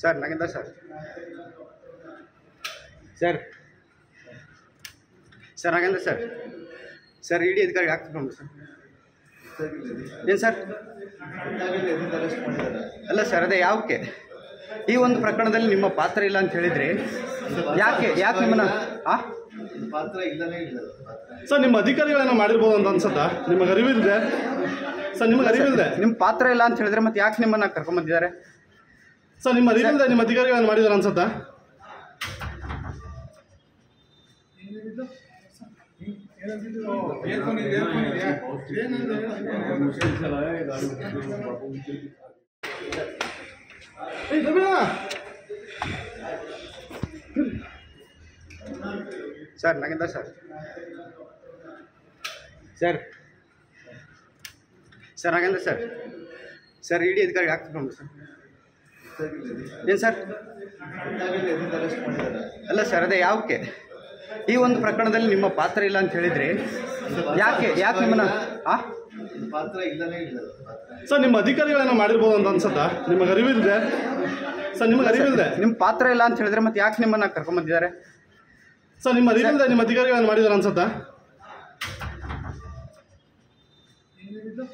Sir Nagendra sir sir sir Nagendra sir sir ED ಅಧಿಕಾರಿ ಆಗ್ತಿಕೊಂಡು sir ಏನು ಸರ್ ಅಲ್ಲ ಸರ್ ಅದೇ ಯಾಕೆ ಈ ಒಂದು ಪ್ರಕರಣದಲ್ಲಿ ನಿಮ್ಮ ಪಾತ್ರ ಇಲ್ಲ ಅಂತ ಹೇಳಿದ್ರೆ ಯಾಕೆ ನಿಮ್ಮನ್ನ ಪಾತ್ರ ಇಲ್ಲನೇ ಇಲ್ಲ ಸರ್. ನಿಮ್ಮ ಅಧಿಕಾರಿಗಳನ್ನ ಮಾಡಿರ್ಬೋದು ಅಂತ ಅನ್ಸತ್ತಾ? ನಿಮಗೆ ಅರಿವಿಲ್ಲದೆ ಸರ್, ನಿಮಗೆ ಅರಿವಿಲ್ಲದೆ ನಿಮ್ಮ ಪಾತ್ರ ಇಲ್ಲ ಅಂತ ಹೇಳಿದ್ರೆ ಮತ್ತೆ ಯಾಕೆ ನಿಮ್ಮನ್ನ ಕರ್ಕೊಂಡ್ಬಂದಿದ್ದಾರೆ ಸರ್? ನಿಮ್ಮ ಅರಿವಿಲ್ಲದೆ ನಿಮ್ಮ ಅಧಿಕಾರಿಗಳನ್ನ ಮಾಡಿದಾರೆ ಅನ್ಸತ್ತಾ? Sir Nagendra sir sir sir Nagendra sir sir ED ಅಧಿಕಾರಿ ಆಗ್ತಿಕೊಂಡು ಸರ್ ಏನು ಸರ್ ಅಲ್ಲ ಸರ್ ಅದೇ ಯಾಕೆ ಈ ಒಂದು ಪ್ರಕರಣದಲ್ಲಿ ನಿಮ್ಮ ಪಾತ್ರ ಇಲ್ಲ ಅಂತ ಹೇಳಿದ್ರೆ ಯಾಕೆ ನಿಮ್ಮನ್ನ ಪಾತ್ರ ಇಲ್ಲನೇ ಇಲ್ಲ ಸರ್. ನಿಮ್ಮ ಅಧಿಕಾರಿಗಳನ್ನ ಮಾಡಿರ್ಬೋದು ಅಂತ ಅನ್ಸತ್ತಾ? ನಿಮಗೆ ಅರಿವಿಲ್ಲದೆ ಸರ್, ನಿಮಗೆ ಅರಿವಿಲ್ಲದೆ ನಿಮ್ಮ ಪಾತ್ರ ಇಲ್ಲ ಅಂತ ಹೇಳಿದ್ರೆ ಮತ್ತೆ ಯಾಕೆ ನಿಮ್ಮನ್ನ ಕರ್ಕೊಂಡ್ಬಂದಿದ್ದಾರೆ ಸರ್? ನಿಮ್ಮ ಅರಿವಿಲ್ಲದೆ ನಿಮ್ಮ ಅಧಿಕಾರಿಗಳನ್ನ ಮಾಡಿದಾರೆ ಅನ್ಸತ್ತಾ? ಏನಿದೆ